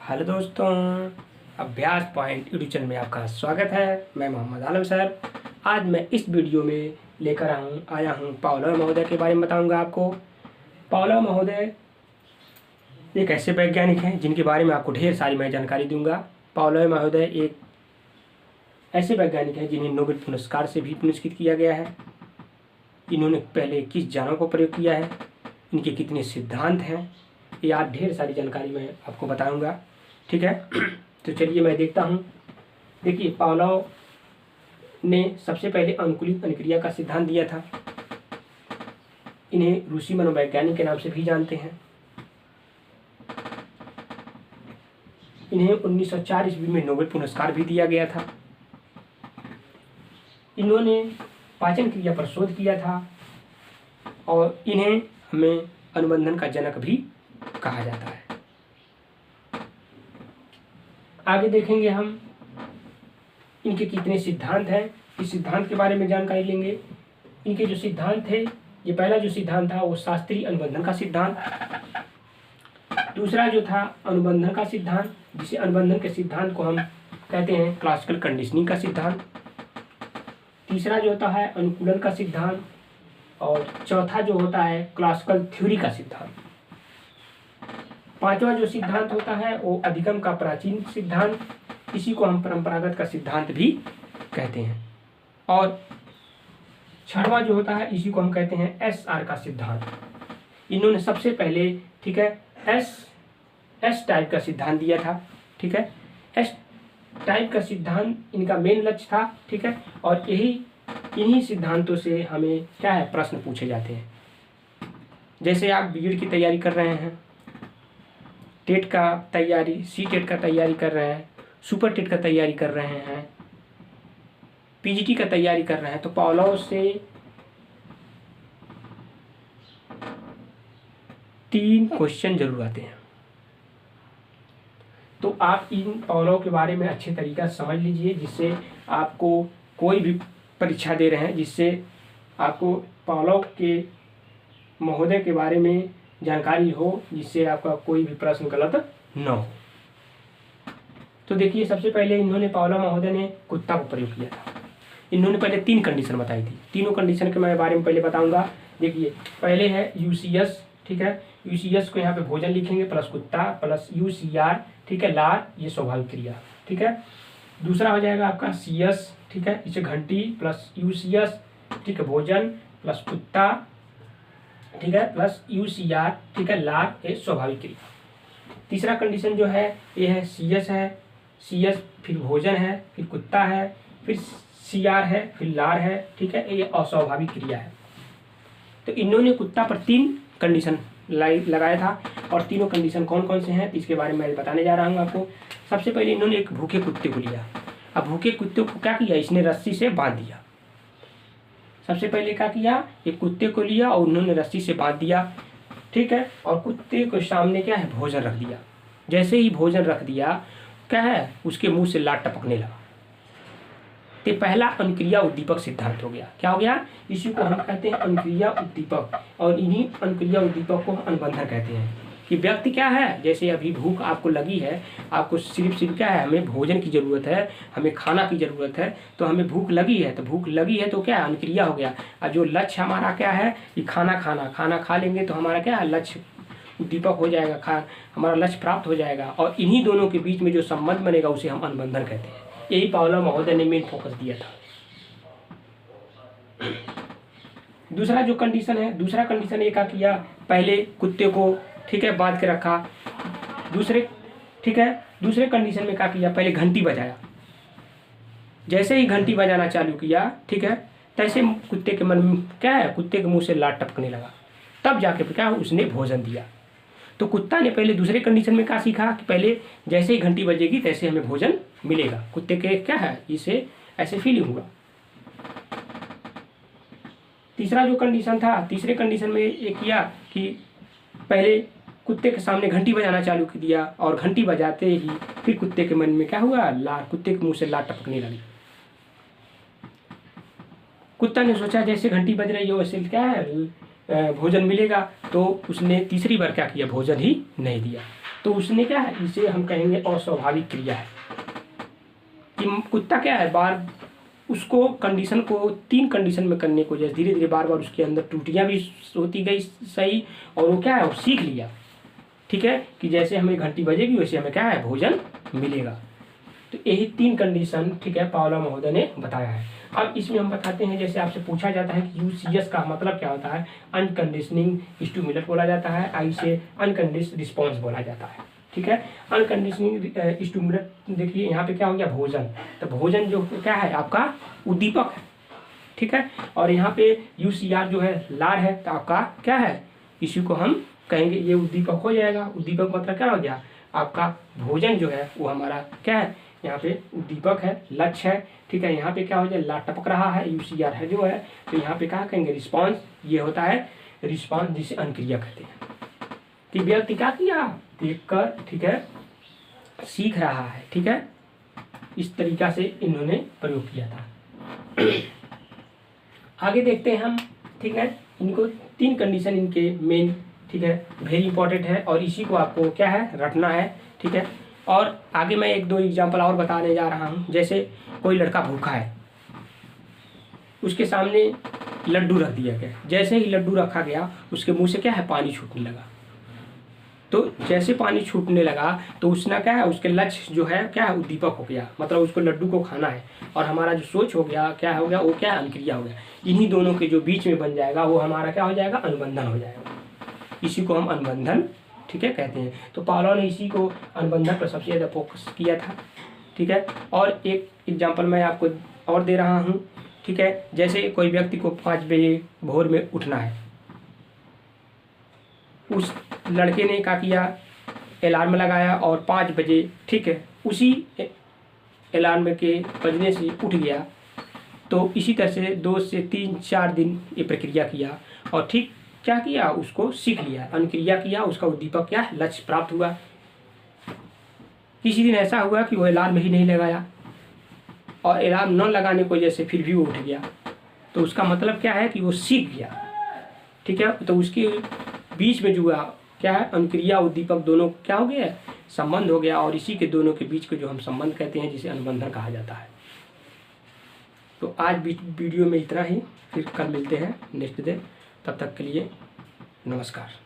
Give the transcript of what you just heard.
Hello दोस्तों, अभ्यास point YouTube channel में आपका स्वागत है। मैं मोहम्मद आलम सर। आज मैं इस वीडियो में लेकर आया हूँ पावलोव महोदय के बारे में बताऊँगा आपको। पावलोव महोदय एक ऐसे वैज्ञानिक हैं जिनके बारे में आपको ढेर सारी मैं जानकारी दूंगा। पावलोव महोदय एक ऐसे वैज्ञानिक हैं जिन्हें नोबेल पुरस्कार से भी पुरस्कृत किया गया है। इन्होंने पहले किस जानों को प्रयोग किया है, इनके कितने सिद्धांत हैं, ये आज ढेर सारी जानकारी मैं आपको बताऊंगा। ठीक है, तो चलिए मैं देखता हूँ। देखिए, पावलोव ने सबसे पहले अनुकूलित अभिक्रिया का सिद्धांत दिया था। इन्हें रूसी मनोवैज्ञानिक के नाम से भी जानते हैं। इन्हें 1904 ईस्वी में नोबेल पुरस्कार भी दिया गया था। इन्होंने पाचन क्रिया पर शोध किया था और इन्हें हमें अनुबंधन का जनक भी कहा जाता है। आगे देखेंगे हम इनके कितने सिद्धांत हैं, इस सिद्धांत के बारे में जानकारी लेंगे। इनके जो सिद्धांत थे, ये पहला जो सिद्धांत था वो शास्त्रीय अनुबंधन का सिद्धांत। दूसरा जो था अनुबंधन का सिद्धांत, जिसे अनुबंधन के सिद्धांत को हम कहते हैं क्लासिकल कंडीशनिंग का सिद्धांत। तीसरा जो होता है अनुकूलन का सिद्धांत और चौथा जो होता है क्लासिकल थ्योरी का सिद्धांत। पांचवा जो सिद्धांत होता है वो अधिगम का प्राचीन सिद्धांत, इसी को हम परंपरागत का सिद्धांत भी कहते हैं। और छठवां जो होता है इसी को हम कहते हैं एसआर का सिद्धांत। इन्होंने सबसे पहले, ठीक है, एस टाइप का सिद्धांत दिया था। ठीक है, एस टाइप का सिद्धांत इनका मेन लक्ष्य था। ठीक है, और इन्हीं सिद्धांतों से हमें क्या है प्रश्न पूछे जाते हैं। जैसे आप बीएड की तैयारी कर रहे हैं, टेट का तैयारी, सी टेट का तैयारी कर रहे हैं, सुपर टेट का तैयारी कर रहे हैं, पीजीटी का तैयारी कर रहे हैं, तो पावलोव से 3 क्वेश्चन जरूर आते हैं। तो आप इन पावलोव के बारे में अच्छे तरीका से समझ लीजिए, जिससे आपको कोई भी परीक्षा दे रहे हैं, जिससे आपको पावलोव के महोदय के बारे में जानकारी हो, जिससे आपका कोई भी प्रश्न गलत न हो। तो देखिए, सबसे पहले इन्होंने पावलोव महोदय ने कुत्ता को प्रयोग किया था। इन्होंने पहले 3 कंडीशन बताई थी। तीनों कंडीशन के मैं बारे में पहले बताऊंगा। देखिए, पहले है यूसीएस। ठीक है, यूसीएस को यहाँ पे भोजन लिखेंगे प्लस कुत्ता प्लस यूसीआर, ठीक है, लार, ये स्वाभाविक क्रिया। ठीक है, दूसरा हो जाएगा आपका सीएस। ठीक है, इसे घंटी प्लस यूसीएस, ठीक है, भोजन प्लस कुत्ता, ठीक है, प्लस यूसीआर, ठीक है, लार, ये स्वाभाविक क्रिया। तीसरा कंडीशन जो है ये है सीएस है, सीएस फिर भोजन है, फिर कुत्ता है, फिर सीआर है, फिर लार है। ठीक है, ये अस्वाभाविक क्रिया है। तो इन्होंने कुत्ता पर 3 कंडीशन लगाया था। और तीनों कंडीशन कौन कौन से हैं इसके बारे में मैं बताने जा रहा हूँ आपको। सबसे पहले इन्होंने एक भूखे कुत्ते को लिया। अब भूखे कुत्ते को क्या किया, इसने रस्सी से बांध दिया। सबसे पहले क्या किया, एक कुत्ते को लिया और उन्होंने रस्सी से बांध दिया। ठीक है, और कुत्ते के सामने क्या है भोजन रख दिया। जैसे ही भोजन रख दिया, क्या है उसके मुंह से लार टपकने लगा। तो पहला अनुक्रिया उद्दीपक सिद्धांत हो गया। क्या हो गया, इसी को हम कहते हैं अनुक्रिया उद्दीपक, और इन्हीं अनुक्रिया उद्दीपक को अनुबंधन कहते हैं। कि व्यक्ति क्या है, जैसे अभी भूख आपको लगी है, आपको सिर्फ क्या है, हमें भोजन की ज़रूरत है, हमें खाना की ज़रूरत है, तो हमें भूख लगी है, तो भूख लगी है तो क्या अनुक्रिया हो गया। और जो लक्ष्य हमारा क्या है कि खाना खा लेंगे तो हमारा क्या है लक्ष्य उद्दीपक हो जाएगा, हमारा लक्ष्य प्राप्त हो जाएगा। और इन्हीं दोनों के बीच में जो संबंध बनेगा उसे हम अनुबंधन कहते हैं। यही पावलोव महोदय ने मेन फोकस दिया था। दूसरा जो कंडीशन है, दूसरा कंडीशन ये क्या किया, पहले कुत्ते को, ठीक है, बांध के रखा। दूसरे कंडीशन में क्या किया, पहले घंटी बजाया। जैसे ही घंटी बजाना चालू किया, ठीक है, तैसे कुत्ते के मन में क्या है, कुत्ते के मुंह से लार टपकने लगा। तब जाके क्या उसने भोजन दिया। तो कुत्ता ने पहले दूसरे कंडीशन में क्या सीखा कि पहले जैसे ही घंटी बजेगी तैसे हमें भोजन मिलेगा। कुत्ते के क्या है, इसे ऐसे फीलिंग हुआ। तीसरा जो कंडीशन था, तीसरे कंडीशन में ये किया कि पहले कुत्ते के सामने घंटी बजाना चालू कर दिया और घंटी बजाते ही फिर कुत्ते के मन में क्या हुआ, लार, कुत्ते के मुंह से लार टपकने लगी। कुत्ता ने सोचा जैसे घंटी बज रही है वैसे क्या है भोजन मिलेगा, तो उसने तीसरी बार क्या किया, भोजन ही नहीं दिया। तो उसने क्या है, इसे हम कहेंगे अस्वाभाविक क्रिया है। कि कुत्ता क्या है, बार उसको कंडीशन को 3 कंडीशन में करने को, जैसे धीरे धीरे बार बार उसके अंदर त्रुटियाँ भी होती गई सही, और वो क्या है, वो सीख लिया। ठीक है, कि जैसे हमें घंटी बजेगी वैसे हमें क्या है, भोजन मिलेगा। तो यही 3 कंडीशन, ठीक है, पावलोव महोदय ने बताया है। अब इसमें हम बताते हैं, जैसे आपसे पूछा जाता है कि UCS का मतलब क्या होता है, अनकंडीशनिंग स्टिमुलस बोला जाता है, आई से अनकंडीशनड रिस्पॉन्स बोला जाता है। ठीक है, अनकंडीशनिंग स्टिमुलस, देखिए यहाँ पे क्या हो गया, भोजन। तो भोजन जो क्या है, आपका उद्दीपक है। ठीक है, और यहाँ पे UCR जो है लार है, तो आपका क्या है, इसी को हम कहेंगे ये उद्दीपक हो जाएगा। उद्दीपक मतलब क्या हो गया, आपका भोजन जो है वो हमारा क्या है, यहाँ पे उद्दीपक है, लक्ष्य है। ठीक है, यहाँ पे क्या हो जाए, ला टपक रहा है, UCR है जो है, तो यहाँ पे क्या कहेंगे, रिस्पॉन्स। ये होता है रिस्पॉन्स, जिसे अनक्रिया कहते हैं। कि व्यक्ति क्या किया, देखकर, ठीक है, सीख रहा है। ठीक है, इस तरीका से इन्होंने प्रयोग किया था। आगे देखते हैं हम। ठीक है, इनको 3 कंडीशन इनके मेन, ठीक है, वेरी इंपॉर्टेंट है, और इसी को आपको क्या है, रटना है। ठीक है, और आगे मैं 1-2 एग्जाम्पल और बताने जा रहा हूँ। जैसे कोई लड़का भूखा है, उसके सामने लड्डू रख दिया गया, जैसे ही लड्डू रखा गया उसके मुंह से क्या है, पानी छूटने लगा। तो जैसे पानी छूटने लगा तो उसने क्या है, उसके लक्ष्य जो है क्या है, उद्दीपक हो गया, मतलब उसको लड्डू को खाना है, और हमारा जो सोच हो गया, क्या हो गया, वो क्या है, अनक्रिया हो गया। इन्हीं दोनों के जो बीच में बन जाएगा वो हमारा क्या हो जाएगा, अनुबंधन हो जाएगा। इसी को हम अनुबंधन, ठीक है, कहते हैं। तो पावलोव ने इसी को अनुबंधन पर सबसे ज़्यादा फोकस किया था। ठीक है, और एक एग्जाम्पल मैं आपको और दे रहा हूँ। ठीक है, जैसे कोई व्यक्ति को 5 बजे भोर में उठना है, उस लड़के ने क्या किया, अलार्म लगाया और 5 बजे, ठीक है, उसी अलार्म के बजने से उठ गया। तो इसी तरह से 2 से 3-4 दिन ये प्रक्रिया किया, और ठीक क्या किया, उसको सीख लिया, अनुक्रिया किया, उसका उद्दीपक क्या है, लक्ष्य प्राप्त हुआ। किसी दिन ऐसा हुआ कि वो अलार्म ही नहीं लगाया, और अलार्म न लगाने की वजह से फिर भी वो उठ गया। तो उसका मतलब क्या है कि वो सीख गया। ठीक है, तो उसके बीच में जो क्या है, अनुक्रिया उद्दीपक दोनों क्या हो गया, संबंध हो गया, और इसी के दोनों के बीच को जो हम संबंध कहते हैं, जिसे अनुबंधन कहा जाता है। तो आज वीडियो में इतना ही, फिर कल मिलते हैं नेक्स्ट डे। तब तक के लिए नमस्कार।